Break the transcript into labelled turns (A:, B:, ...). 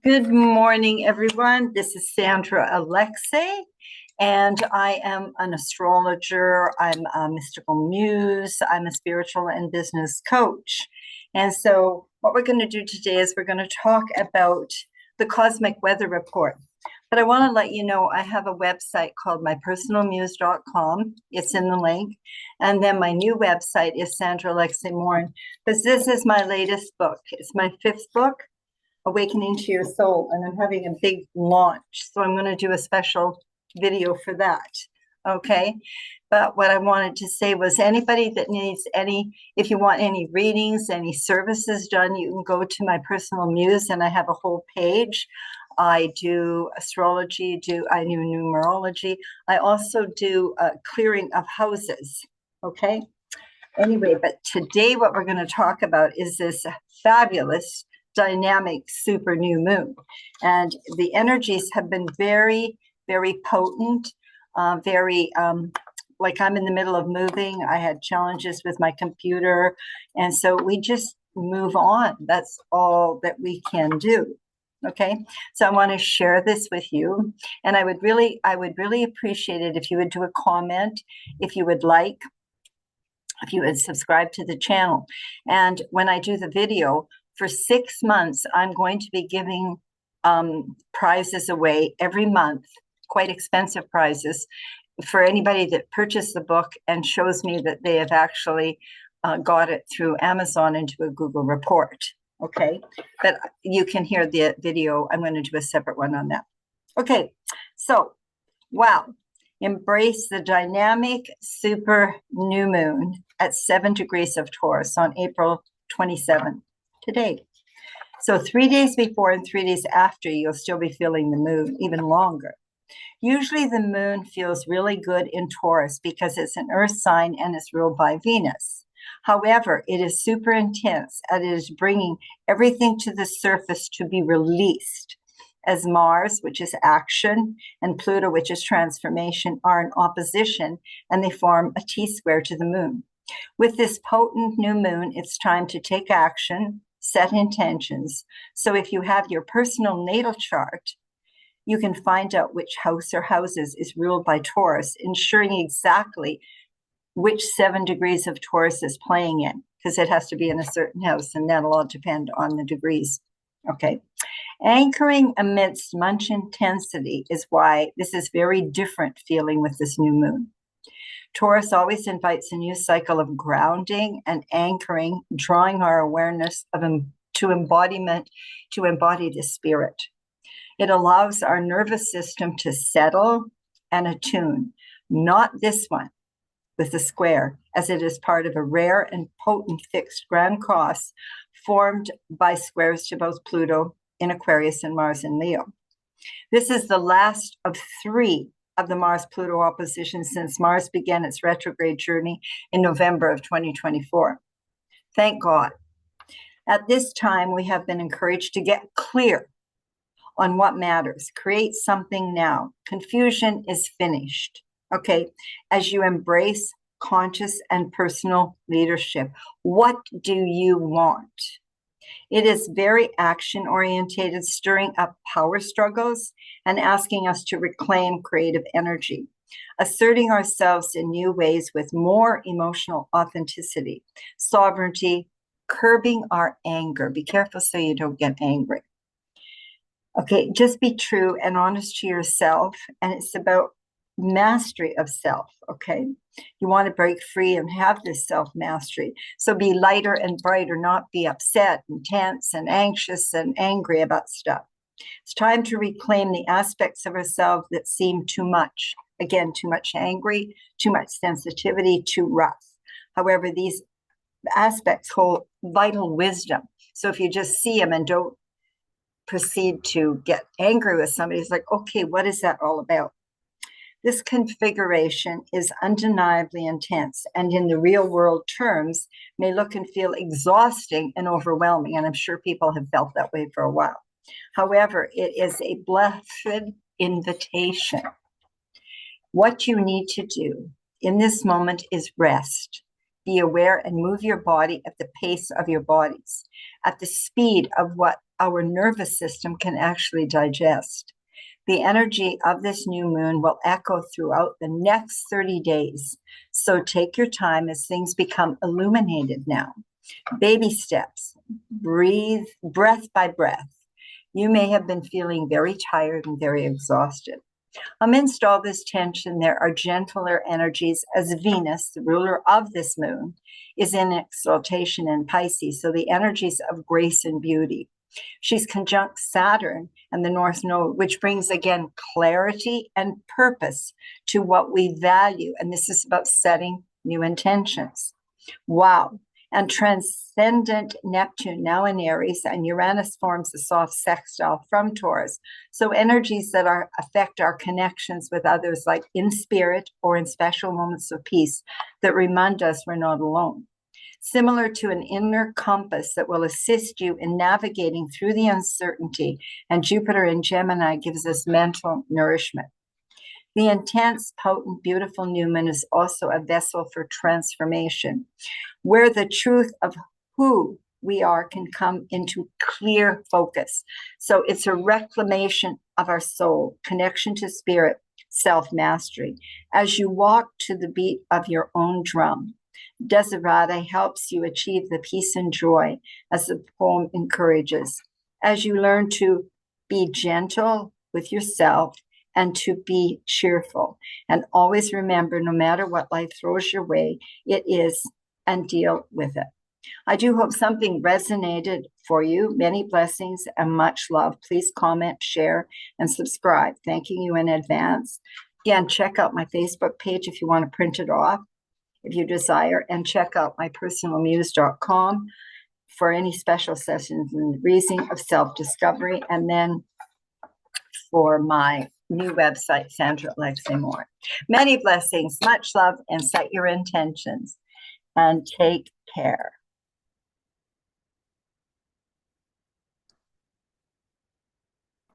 A: Good morning, everyone. This is Sandra Alexei, and I am an astrologer. I'm a mystical muse. I'm a spiritual and business coach. And so what we're going to do today is we're going to talk about the cosmic weather report. But I want to let you know I have a website called mypersonalmuse.com. It's in the link. And then my new website is Sandra Alexei Morin, because this is my latest book. It's my 5th book, Awakening to Your Soul, and I'm having a big launch, so I'm going to do a special video for that. Okay, but what I wanted to say was anybody that needs if you want any readings, any services done, you can go to my personal muse, and I have a whole page. I do astrology, I do numerology. I also do clearing of houses. Okay, anyway, but today what we're going to talk about is this fabulous dynamic super new moon, and the energies have been very, very potent, like I'm in the middle of moving. I had challenges with my computer, and so we just move on. That's all that we can do. Okay, so I want to share this with you, and I would really appreciate it if you would do a comment, if you would subscribe to the channel. And when I do the video, for 6 months, I'm going to be giving prizes away every month, quite expensive prizes, for anybody that purchased the book and shows me that they have actually got it through Amazon into a Google report. Okay, but you can hear the video. I'm going to do a separate one on that. Okay, so, wow. Embrace the dynamic super new moon at 7 degrees of Taurus on April 27th. Today. So 3 days before and 3 days after, you'll still be feeling the moon even longer. Usually the moon feels really good in Taurus because it's an earth sign and it's ruled by Venus. However, it is super intense and it is bringing everything to the surface to be released, as Mars, which is action, and Pluto, which is transformation, are in opposition, and they form a T-square to the moon. With this potent new moon, it's time to take action, set intentions. So if you have your personal natal chart, you can find out which house or houses is ruled by Taurus, ensuring exactly which 7 degrees of Taurus is playing in, because it has to be in a certain house, and that'll all depend on the degrees. Okay. Anchoring amidst much intensity is why this is very different feeling with this new moon. Taurus always invites a new cycle of grounding and anchoring, drawing our awareness to embody the spirit. It allows our nervous system to settle and attune, not this one with the square, as it is part of a rare and potent fixed grand cross formed by squares to both Pluto in Aquarius and Mars in Leo. This is the last of 3 of the Mars-Pluto opposition since Mars began its retrograde journey in November of 2024. Thank God. At this time, we have been encouraged to get clear on what matters. Create something now. Confusion is finished. Okay, as you embrace conscious and personal leadership, what do you want? It is very action-orientated, stirring up power struggles and asking us to reclaim creative energy, asserting ourselves in new ways with more emotional authenticity, sovereignty, curbing our anger. Be careful so you don't get angry. Okay, just be true and honest to yourself, and it's about mastery of self. Okay, you want to break free and have this self-mastery. So be lighter and brighter, not be upset and tense and anxious and angry about stuff. It's time to reclaim the aspects of ourselves that seem too much. Again, too much angry, too much sensitivity, too rough. However, these aspects hold vital wisdom. So if you just see them and don't proceed to get angry with somebody, it's like, okay, what is that all about? This configuration is undeniably intense, and in the real world terms may look and feel exhausting and overwhelming, and I'm sure people have felt that way for a while. However, it is a blessed invitation. What you need to do in this moment is rest. Be aware and move your body at the pace of your bodies, at the speed of what our nervous system can actually digest. The energy of this new moon will echo throughout the next 30 days. So take your time as things become illuminated now. Baby steps, breathe breath by breath. You may have been feeling very tired and very exhausted. Amidst all this tension, there are gentler energies as Venus, the ruler of this moon, is in exaltation in Pisces. So the energies of grace and beauty. She's conjunct Saturn and the North Node, which brings again clarity and purpose to what we value. And this is about setting new intentions. Wow. And transcendent Neptune now in Aries, and Uranus forms a soft sextile from Taurus. So energies that affect our connections with others, like in spirit or in special moments of peace, that remind us we're not alone. Similar to an inner compass that will assist you in navigating through the uncertainty, and Jupiter in Gemini gives us mental nourishment. The intense, potent, beautiful new moon is also a vessel for transformation, where the truth of who we are can come into clear focus. So it's a reclamation of our soul, connection to spirit, self-mastery. As you walk to the beat of your own drum, Desiderata helps you achieve the peace and joy, as the poem encourages. As you learn to be gentle with yourself and to be cheerful. And always remember, no matter what life throws your way, it is, and deal with it. I do hope something resonated for you. Many blessings and much love. Please comment, share, and subscribe. Thanking you in advance. Again, check out my Facebook page if you want to print it off, if you desire, and check out my personalmuse.com for any special sessions and reasoning of self-discovery, and then for my new website, Sandra Alexei Moore. Many blessings, much love, and set your intentions, and take care.